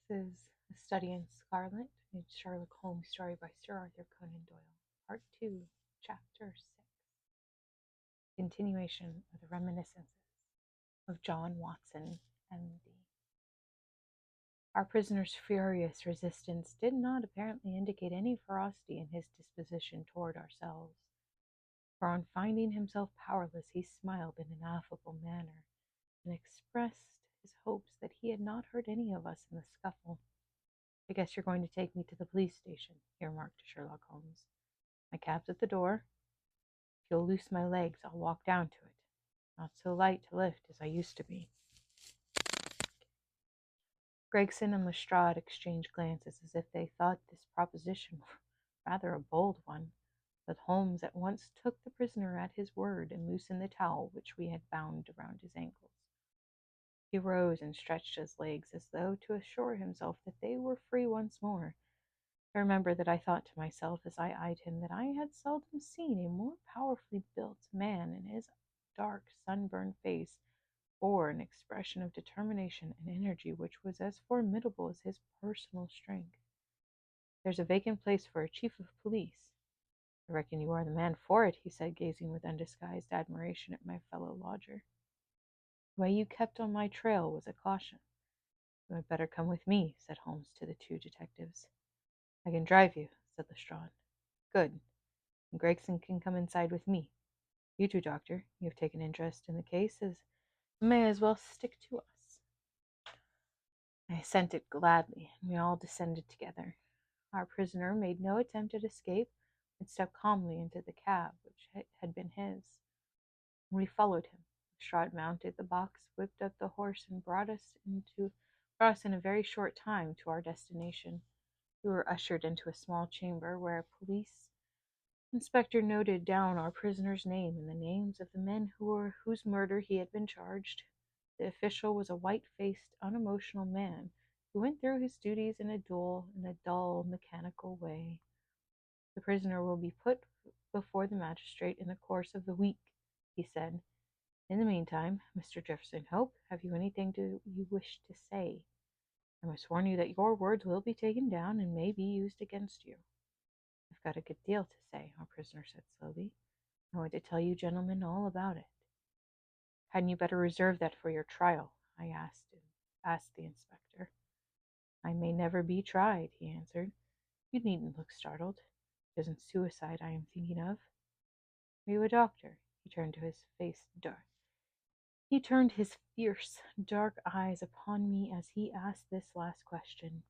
is A Study in Scarlet, a Sherlock Holmes story by Sir Arthur Conan Doyle, Part 2, Chapter 6. Continuation of the Reminiscences of John Watson, M.D. Our prisoner's furious resistance did not apparently indicate any ferocity in his disposition toward ourselves, for on finding himself powerless he smiled in an affable manner, and expressed his hopes that he had not hurt any of us in the scuffle. "I guess you're going to take me to the police station," he remarked to Sherlock Holmes. "My cab's at the door. If you'll loose my legs, I'll walk down to it. Not so light to lift as I used to be." Gregson and Lestrade exchanged glances as if they thought this proposition rather a bold one, but Holmes at once took the prisoner at his word and loosened the towel which we had bound around his ankles. He rose and stretched his legs as though to assure himself that they were free once more. I remember that I thought to myself as I eyed him that I had seldom seen a more powerfully built man, and his dark sunburned face bore an expression of determination and energy which was as formidable as his personal strength. "There's a vacant place for a chief of police." "I reckon you are the man for it," he said, gazing with undisguised admiration at my fellow lodger. "The way you kept on my trail was a caution." "You had better come with me," said Holmes to the two detectives. "I can drive you," said Lestrade. "Good. And Gregson can come inside with me. You too, Doctor. You have taken interest in the case, and may as well stick to us." I assented gladly, and we all descended together. Our prisoner made no attempt at escape, but stepped calmly into the cab which had been his. We followed him. Lestrade mounted the box, whipped up the horse, and brought us in a very short time to our destination. We were ushered into a small chamber where a police inspector noted down our prisoner's name and the names of the men whose murder he had been charged. The official was a white-faced, unemotional man who went through his duties in a dull, mechanical way. "The prisoner will be put before the magistrate in the course of the week," he said. "In the meantime, Mr. Jefferson Hope, have you anything you wish to say? I must warn you that your words will be taken down and may be used against you." "I've got a good deal to say," our prisoner said slowly. "I want to tell you gentlemen all about it." "Hadn't you better reserve that for your trial?" I asked the inspector. "I may never be tried," he answered. "You needn't look startled. It isn't suicide I am thinking of." "Are you a doctor?" He turned his fierce, dark eyes upon me as he asked this last question.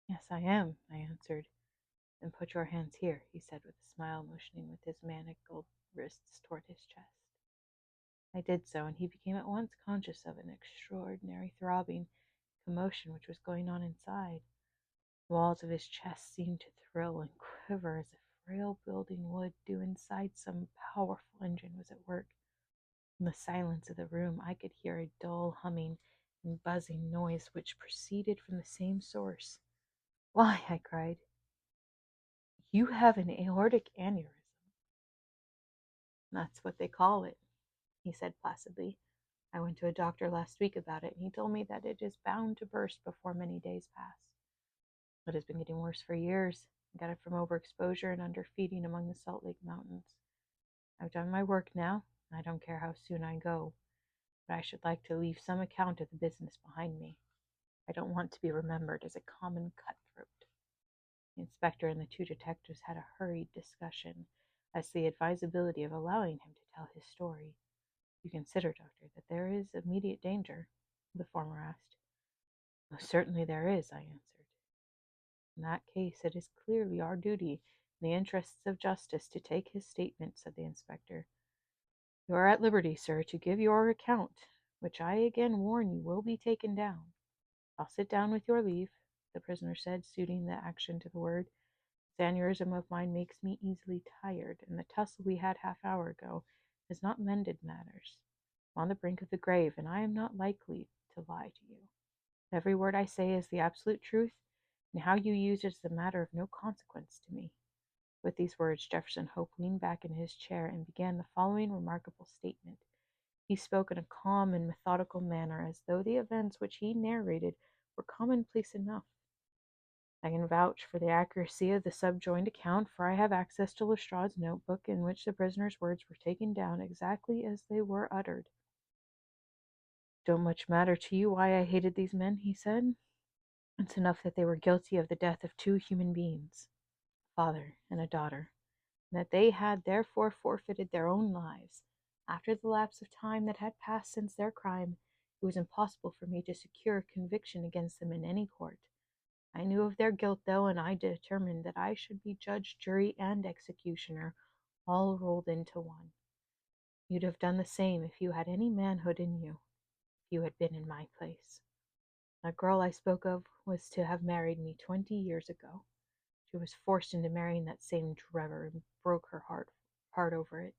"Yes, I am," I answered. "Then put your hands here," he said with a smile, motioning with his manacled wrists toward his chest. I did so, and he became at once conscious of an extraordinary throbbing commotion which was going on inside. The walls of his chest seemed to thrill and quiver as a frail building would do inside some powerful engine was at work. In the silence of the room I could hear a dull humming and buzzing noise which proceeded from the same source. "Why," I cried, "you have an aortic aneurysm." "That's what they call it," he said placidly. "I went to a doctor last week about it, and he told me that it is bound to burst before many days pass. It has been getting worse for years. I got it from overexposure and underfeeding among the Salt Lake Mountains. I've done my work now, and I don't care how soon I go, but I should like to leave some account of the business behind me. I don't want to be remembered as a common cutthroat." The inspector and the two detectives had a hurried discussion as to the advisability of allowing him to tell his story. "You consider, Doctor, that there is immediate danger?" the former asked. "Most certainly there is," I answered. "In that case, it is clearly our duty, in the interests of justice, to take his statement," said the inspector. "You are at liberty, sir, to give your account, which I again warn you will be taken down." "I'll sit down with your leave," the prisoner said, suiting the action to the word. "This aneurysm of mine makes me easily tired, and the tussle we had half-hour ago has not mended matters. I'm on the brink of the grave, and I am not likely to lie to you. Every word I say is the absolute truth, and how you use it is a matter of no consequence to me." With these words, Jefferson Hope leaned back in his chair and began the following remarkable statement. He spoke in a calm and methodical manner, as though the events which he narrated were commonplace enough. I can vouch for the accuracy of the subjoined account, for I have access to Lestrade's notebook, in which the prisoner's words were taken down exactly as they were uttered. "Don't much matter to you why I hated these men," he said. "It's enough that they were guilty of the death of two human beings, a father and a daughter, and that they had therefore forfeited their own lives. After the lapse of time that had passed since their crime, it was impossible for me to secure a conviction against them in any court. I knew of their guilt, though, and I determined that I should be judge, jury, and executioner, all rolled into one. You'd have done the same if you had any manhood in you, if you had been in my place. That girl I spoke of was to have married me 20 years ago. She was forced into marrying that same Trevor and broke her heart over it.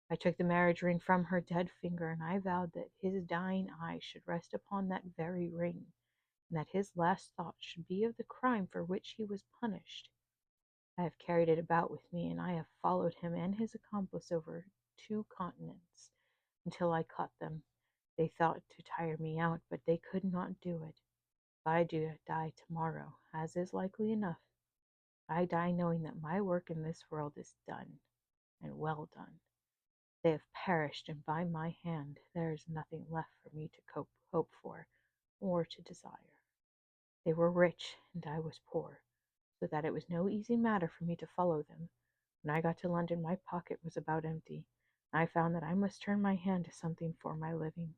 I took the marriage ring from her dead finger, and I vowed that his dying eye should rest upon that very ring, and that his last thought should be of the crime for which he was punished. I have carried it about with me, and I have followed him and his accomplice over 2 continents, until I caught them. They thought to tire me out, but they could not do it. If I do die tomorrow, as is likely enough, I die knowing that my work in this world is done, and well done. They have perished, and by my hand there is nothing left for me to hope for, or to desire. They were rich, and I was poor, so that it was no easy matter for me to follow them. When I got to London, my pocket was about empty, and I found that I must turn my hand to something for my living.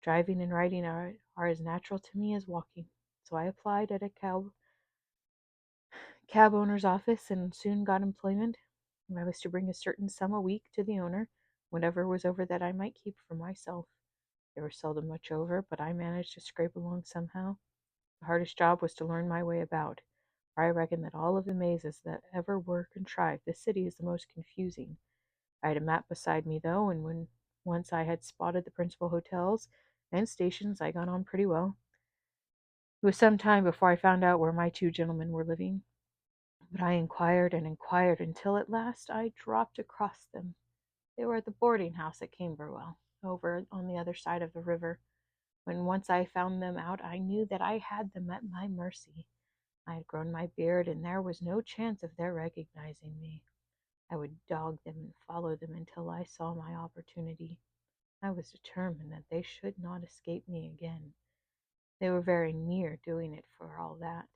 Driving and riding are as natural to me as walking, so I applied at a cab owner's office and soon got employment. I was to bring a certain sum a week to the owner. Whatever was over that I might keep for myself. There was seldom much over, but I managed to scrape along somehow. The hardest job was to learn my way about, for I reckon that all of the mazes that ever were contrived, this city is the most confusing. I had a map beside me, though, and when once I had spotted the principal hotels and stations, I got on pretty well. It was some time before I found out where my 2 gentlemen were living, but I inquired and inquired until at last I dropped across them. They were at the boarding house at Camberwell, over on the other side of the river. When once I found them out, I knew that I had them at my mercy. I had grown my beard, and there was no chance of their recognizing me. I would dog them and follow them until I saw my opportunity. I was determined that they should not escape me again. They were very near doing it for all that.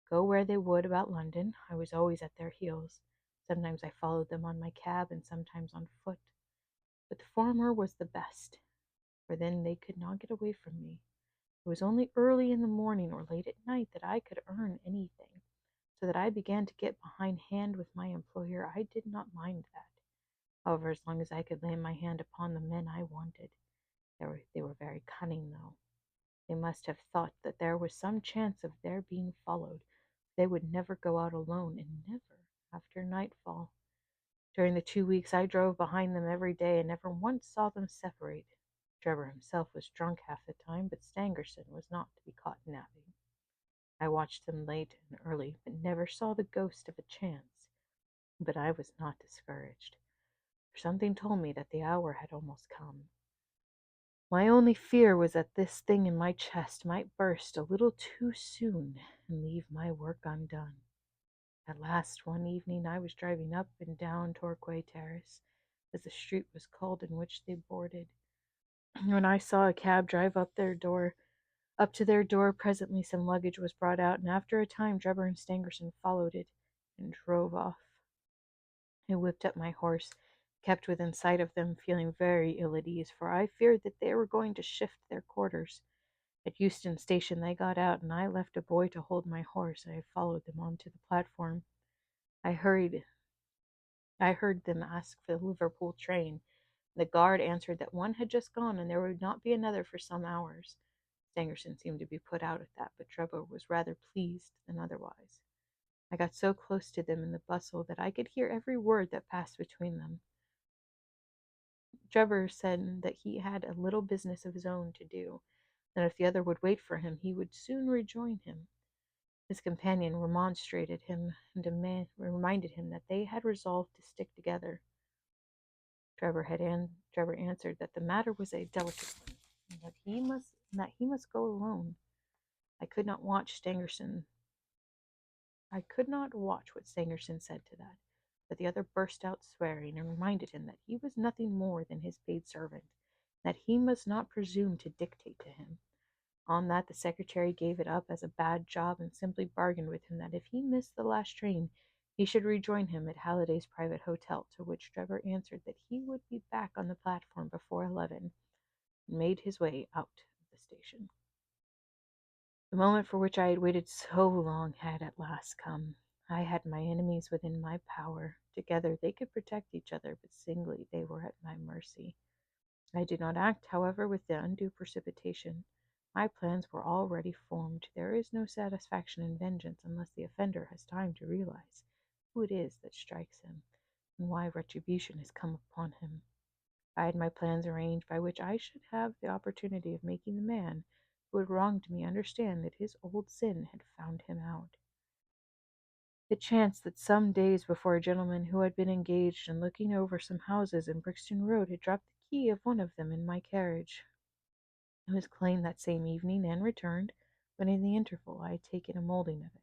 Go where they would about London, I was always at their heels. Sometimes I followed them on my cab, and sometimes on foot. But the former was the best, for then they could not get away from me. It was only early in the morning or late at night that I could earn anything, so that I began to get behindhand with my employer. I did not mind that. However, as long as I could lay my hand upon the men I wanted. They were very cunning, though. They must have thought that there was some chance of their being followed. They would never go out alone, and never after nightfall. During the 2 weeks I drove behind them every day, and never once saw them separate. Trevor himself was drunk half the time, but Stangerson was not to be caught napping. I watched them late and early, but never saw the ghost of a chance. But I was not discouraged, for something told me that the hour had almost come. My only fear was that this thing in my chest might burst a little too soon and leave my work undone. At last, one evening, I was driving up and down Torquay Terrace, as the street was called in which they boarded, when I saw a cab drive up to their door. Presently some luggage was brought out, and after a time Drebber and Stangerson followed it and drove off. I whipped up my horse, kept within sight of them, feeling very ill at ease, for I feared that they were going to shift their quarters. At Euston Station they got out, and I left a boy to hold my horse. I followed them onto the platform. I heard them ask for the Liverpool train. The guard answered that one had just gone, and there would not be another for some hours. Stangerson seemed to be put out at that, but Trevor was rather pleased than otherwise. I got so close to them in the bustle that I could hear every word that passed between them. Trevor said that he had a little business of his own to do, and if the other would wait for him, he would soon rejoin him. His companion remonstrated him and reminded him that they had resolved to stick together. Trevor answered that the matter was a delicate one, and that he must go alone. I could not watch Stangerson. I could not watch what Stangerson said to that, but the other burst out swearing and reminded him that he was nothing more than his paid servant, that he must not presume to dictate to him. On that the secretary gave it up as a bad job and simply bargained with him that if he missed the last train he should rejoin him at Halliday's private hotel, to which Trevor answered that he would be back on the platform before 11, and made his way out of the station. The moment for which I had waited so long had at last come. I had my enemies within my power. Together they could protect each other, but singly they were at my mercy. I did not act, however, with the undue precipitation. My plans were already formed. There is no satisfaction in vengeance unless the offender has time to realize who it is that strikes him, and why retribution has come upon him. I had my plans arranged by which I should have the opportunity of making the man who had wronged me understand that his old sin had found him out. It chanced that some days before a gentleman who had been engaged in looking over some houses in Brixton Road had dropped the key of one of them in my carriage. It was claimed that same evening and returned, but in the interval I had taken a moulding of it,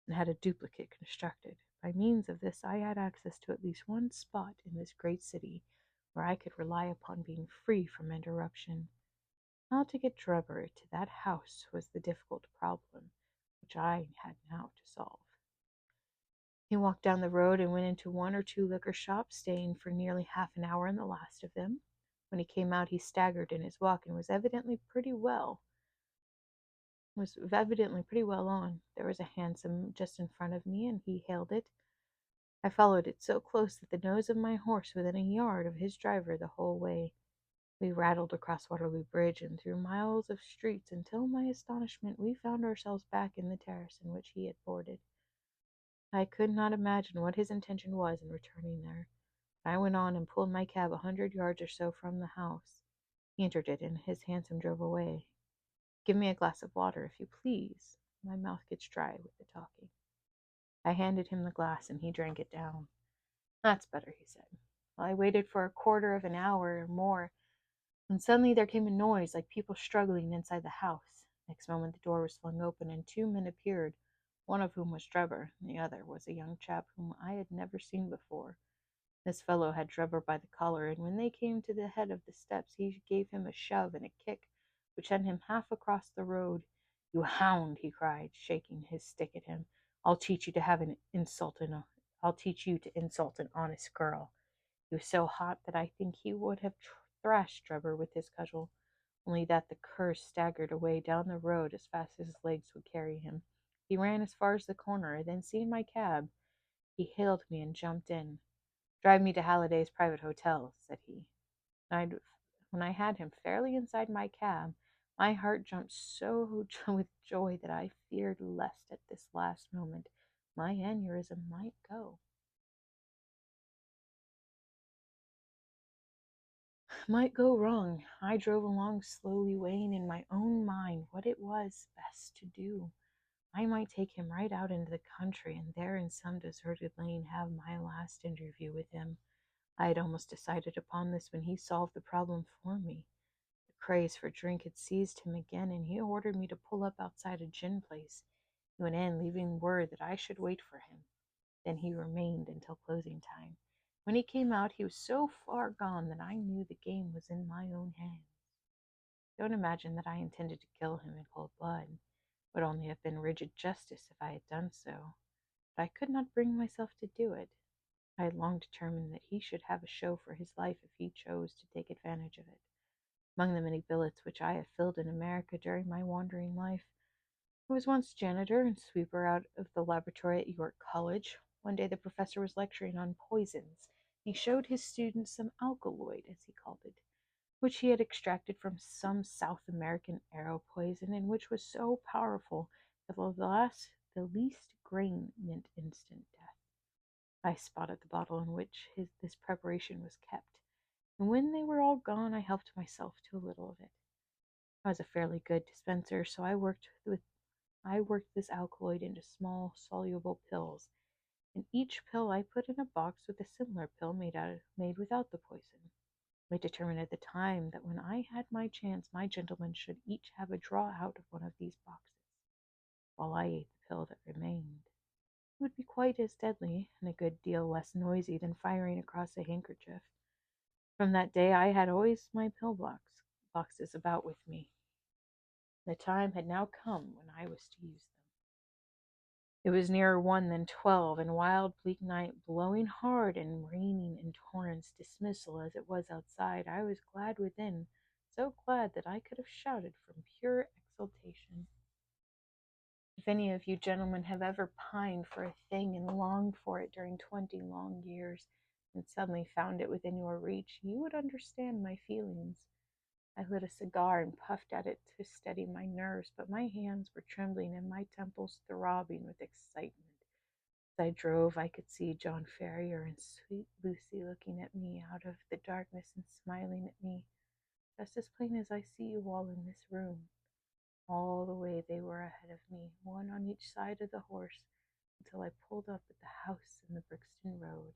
and had a duplicate constructed. By means of this I had access to at least one spot in this great city where I could rely upon being free from interruption. How to get Trevor to that house was the difficult problem which I had now to solve. He walked down the road and went into one or two liquor shops, staying for nearly half an hour in the last of them. When he came out he staggered in his walk and was evidently pretty well on. There was a hansom just in front of me, and he hailed it. I followed it so close that the nose of my horse within a yard of his driver the whole way. We rattled across Waterloo Bridge and through miles of streets until, my astonishment, we found ourselves back in the terrace in which he had boarded. I could not imagine what his intention was in returning there. I went on and pulled my cab 100 yards or so from the house. He entered it, and his hansom drove away. "Give me a glass of water, if you please. My mouth gets dry with the talking." I handed him the glass, and he drank it down. "That's better," he said. Well, I waited for a quarter of an hour or more, when suddenly there came a noise like people struggling inside the house. Next moment the door was flung open, and two men appeared, one of whom was Trevor, and the other was a young chap whom I had never seen before. This fellow had Trevor by the collar, and when they came to the head of the steps he gave him a shove and a kick which sent him half across the road. "You hound!" he cried, shaking his stick at him. I'll teach you to insult an honest girl." He was so hot that I think he would have thrashed Trevor with his cudgel, only that the cur staggered away down the road as fast as his legs would carry him. He ran as far as the corner, then seeing my cab, he hailed me and jumped in. "Drive me to Halliday's private hotel," said he. When I had him fairly inside my cab, my heart jumped so with joy that I feared lest at this last moment my aneurysm might go. Wrong. I drove along slowly, weighing in my own mind what it was best to do. I might take him right out into the country, and there in some deserted lane have my last interview with him. I had almost decided upon this when he solved the problem for me. The craze for drink had seized him again, and he ordered me to pull up outside a gin place. He went in, leaving word that I should wait for him. Then he remained until closing time. When he came out, he was so far gone that I knew the game was in my own hands. Don't imagine that I intended to kill him in cold blood. It would only have been rigid justice if I had done so, but I could not bring myself to do it. I had long determined that he should have a show for his life if he chose to take advantage of it. Among the many billets which I have filled in America during my wandering life, I was once janitor and sweeper out of the laboratory at York College. One day the professor was lecturing on poisons. He showed his students some alkaloid, as he called it, which he had extracted from some South American arrow poison, and which was so powerful that the least grain meant instant death. I spotted the bottle in which this preparation was kept, and when they were all gone I helped myself to a little of it. I was a fairly good dispenser, so I worked this alkaloid into small soluble pills, and each pill I put in a box with a similar pill made without the poison. I determined at the time that when I had my chance my gentlemen should each have a draw out of one of these boxes. while I ate the pill that remained. It would be quite as deadly, and a good deal less noisy than firing across a handkerchief. From that day I had always my boxes about with me. The time had now come when I was to use them. It was nearer 1 than 12, and wild bleak night blowing hard and raining in torrents, dismissal as it was outside. I was glad within, so glad that I could have shouted from pure exultation. If any of you gentlemen have ever pined for a thing and longed for it during 20 long years, and suddenly found it within your reach, you would understand my feelings. I lit a cigar and puffed at it to steady my nerves, but my hands were trembling and my temples throbbing with excitement. As I drove, I could see John Ferrier and sweet Lucy looking at me out of the darkness and smiling at me, just as plain as I see you all in this room. All the way they were ahead of me, one on each side of the horse, until I pulled up at the house in the Brixton Road.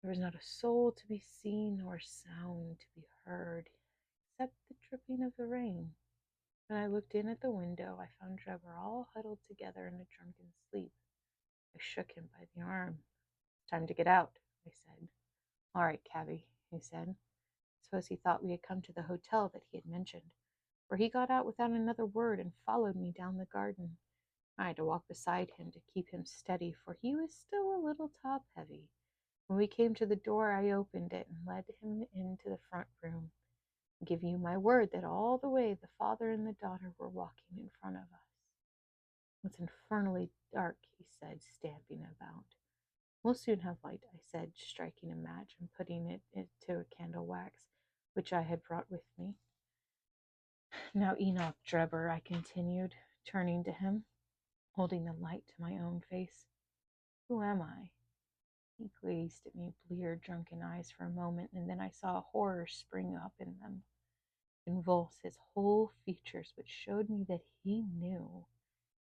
There was not a soul to be seen nor sound to be heard, except the dripping of the rain. When I looked in at the window, I found Trevor all huddled together in a drunken sleep. I shook him by the arm. "It's time to get out," I said. "All right, cabby," he said. I suppose he thought we had come to the hotel that he had mentioned, for he got out without another word and followed me down the garden. I had to walk beside him to keep him steady, for he was still a little top-heavy. When we came to the door, I opened it and led him into the front room. I give you my word that all the way the father and the daughter were walking in front of us. "It's infernally dark," he said, stamping about. "We'll soon have light," I said, striking a match and putting it into a candle wax, which I had brought with me. "Now, Enoch Drebber," I continued, turning to him, holding the light to my own face, "who am I?" He gazed at me, bleared, drunken eyes for a moment, and then I saw horror spring up in them, convulse his whole features, which showed me that he knew.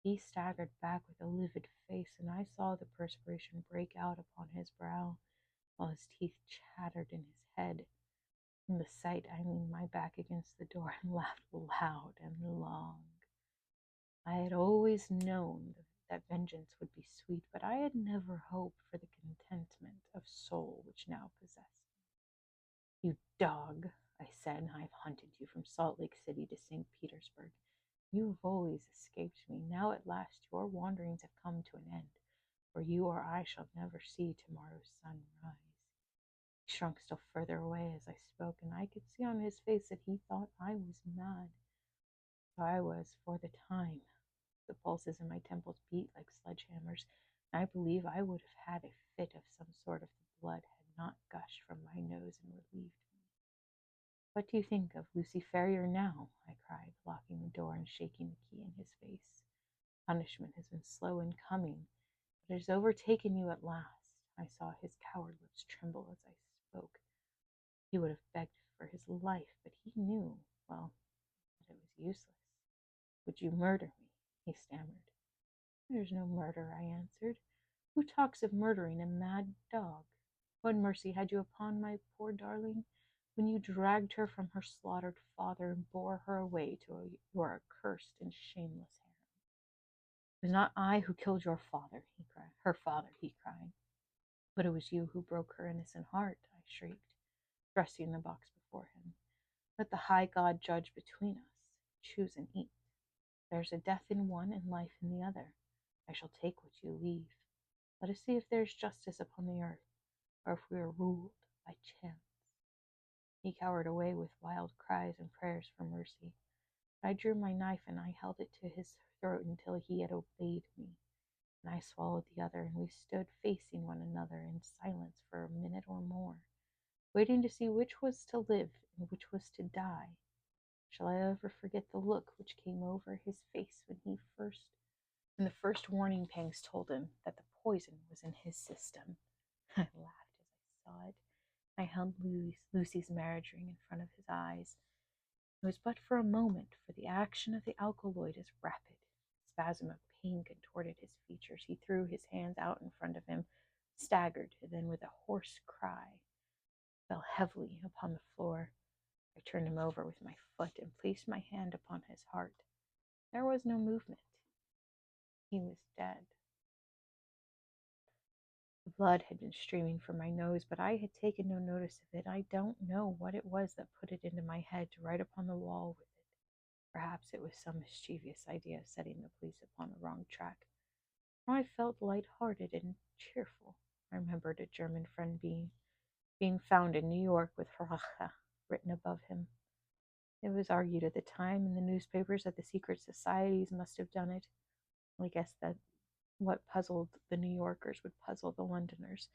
He staggered back with a livid face, and I saw the perspiration break out upon his brow, while his teeth chattered in his head. From the sight, I leaned my back against the door and laughed loud and long. I had always known that vengeance would be sweet, but I had never hoped for the contentment of soul which now possessed me. "You dog," I said, "I've hunted you from Salt Lake City to St. Petersburg. You have always escaped me. Now at last your wanderings have come to an end, for you or I shall never see tomorrow's sun rise." He shrunk still further away as I spoke, and I could see on his face that he thought I was mad. So I was, for the time. The pulses in my temples beat like sledgehammers, and I believe I would have had a fit of some sort if the blood had not gushed from my nose and relieved me. "What do you think of Lucy Ferrier now?" I cried, locking the door and shaking the key in his face. "Punishment has been slow in coming, but it has overtaken you at last." I saw his coward lips tremble as I spoke. He would have begged for his life, but he knew, well, that it was useless. "Would you murder me?" he stammered. "There's no murder," I answered. "Who talks of murdering a mad dog? What mercy had you upon my poor darling when you dragged her from her slaughtered father and bore her away to your accursed and shameless harem?" "It was not I who killed your father," he cried. "Her father," he cried. "But it was you who broke her innocent heart," I shrieked, thrusting the box before him. "Let the high God judge between us. Choose and eat. There's a death in one and life in the other. I shall take what you leave. Let us see if there is justice upon the earth, or if we are ruled by chance." He cowered away with wild cries and prayers for mercy. I drew my knife and I held it to his throat until he had obeyed me. And I swallowed the other, and we stood facing one another in silence for a minute or more, waiting to see which was to live and which was to die. Shall I ever forget the look which came over his face when the first warning pangs told him that the poison was in his system? I laughed as I saw it. I held Lucy's marriage ring in front of his eyes. It was but for a moment, for the action of the alkaloid is rapid. A spasm of pain contorted his features. He threw his hands out in front of him, staggered, and then with a hoarse cry fell heavily upon the floor. I turned him over with my foot and placed my hand upon his heart. There was no movement. He was dead. The blood had been streaming from my nose, but I had taken no notice of it. I don't know what it was that put it into my head to write upon the wall with it. Perhaps it was some mischievous idea of setting the police upon a wrong track. I felt light-hearted and cheerful. I remembered a German friend being found in New York with Rache written above him. It was argued at the time in the newspapers that the secret societies must have done it. I guess that what puzzled the New Yorkers would puzzle the Londoners.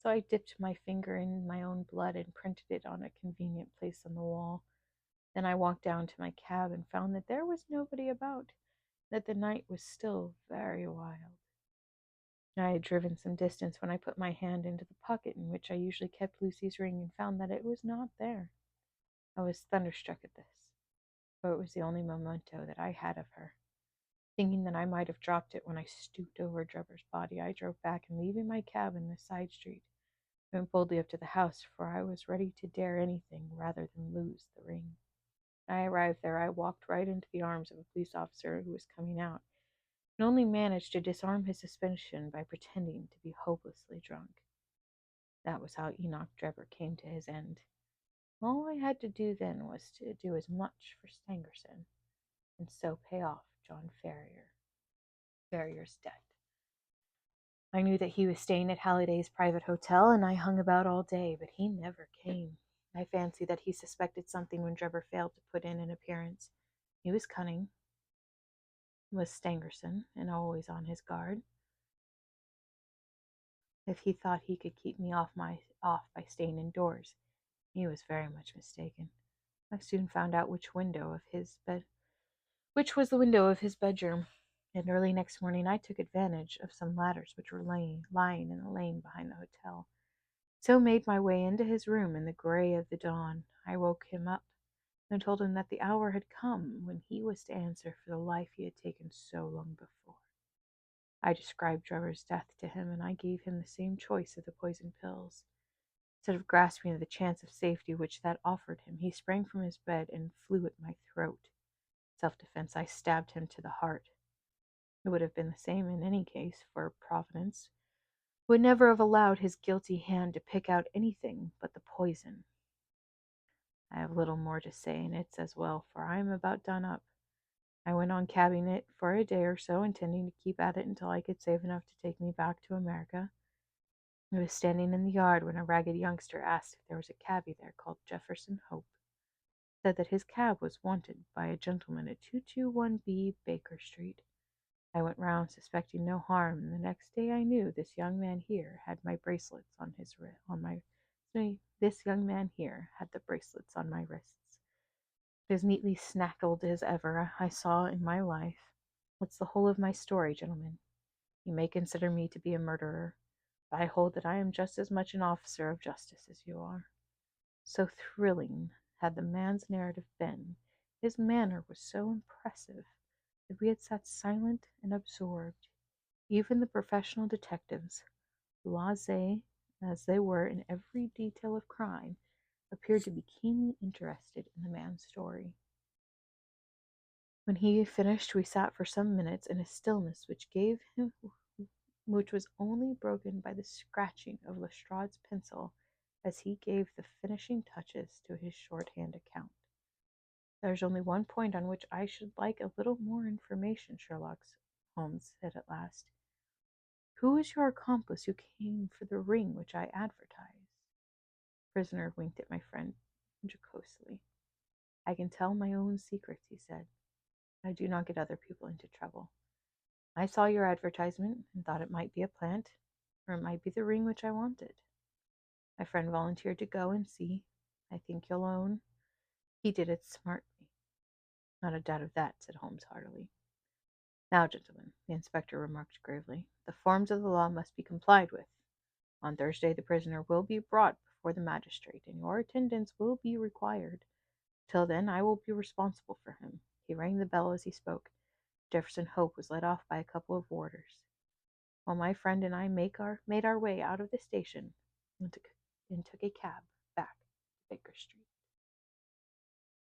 So I dipped my finger in my own blood and printed it on a convenient place on the wall. Then I walked down to my cab and found that there was nobody about, that the night was still very wild. I had driven some distance when I put my hand into the pocket in which I usually kept Lucy's ring and found that it was not there. I was thunderstruck at this, for it was the only memento that I had of her. Thinking that I might have dropped it when I stooped over Drebber's body, I drove back and, leaving my cab in the side street, went boldly up to the house, for I was ready to dare anything rather than lose the ring. When I arrived there, I walked right into the arms of a police officer who was coming out, and only managed to disarm his suspicion by pretending to be hopelessly drunk. That was how Enoch Drebber came to his end. All I had to do then was to do as much for Stangerson, and so pay off John Ferrier's debt. I knew that he was staying at Halliday's private hotel, and I hung about all day, but he never came. I fancy that he suspected something when Drebber failed to put in an appearance. He was cunning, was Stangerson, and always on his guard. If he thought he could keep me off by staying indoors, he was very much mistaken. I soon found out which was the window of his bedroom, and early next morning I took advantage of some ladders which were lying in the lane behind the hotel, so made my way into his room in the gray of the dawn. I woke him up and told him that the hour had come when he was to answer for the life he had taken so long before. I described Drebber's death to him, and I gave him the same choice of the poison pills. Instead of grasping at the chance of safety which that offered him, he sprang from his bed and flew at my throat. Self-defense, I stabbed him to the heart. It would have been the same in any case, for Providence would never have allowed his guilty hand to pick out anything but the poison. I have little more to say, and it's as well, for I am about done up. I went on cabbing it for a day or so, intending to keep at it until I could save enough to take me back to America. I was standing in the yard when a ragged youngster asked if there was a cabby there called Jefferson Hope. Said that his cab was wanted by a gentleman at 221B Baker Street. I went round suspecting no harm, and the next day I knew this young man here had my bracelets on this young man here had the bracelets on my wrists. As neatly snackled as ever I saw in my life. That's the whole of my story, gentlemen. You may consider me to be a murderer, but I hold that I am just as much an officer of justice as you are. So thrilling had the man's narrative been, his manner was so impressive, that we had sat silent and absorbed. Even the professional detectives, blasé as they were in every detail of crime, appeared to be keenly interested in the man's story. When he finished, we sat for some minutes in a stillness which was only broken by the scratching of Lestrade's pencil as he gave the finishing touches to his shorthand account. "There's only one point on which I should like a little more information, Sherlock," Holmes said at last. "Who is your accomplice who came for the ring which I advertised?" The prisoner winked at my friend jocosely. "I can tell my own secrets," he said. "I do not get other people into trouble. I saw your advertisement and thought it might be a plant, or it might be the ring which I wanted. My friend volunteered to go and see. I think you'll own he did it smartly." "Not a doubt of that," said Holmes heartily. "Now, gentlemen," the inspector remarked gravely, "the forms of the law must be complied with. On Thursday the prisoner will be brought before the magistrate, and your attendance will be required. Till then I will be responsible for him." He rang the bell as he spoke. Jefferson Hope was led off by a couple of warders, while my friend and I made our way out of the station and took a cab back to Baker Street.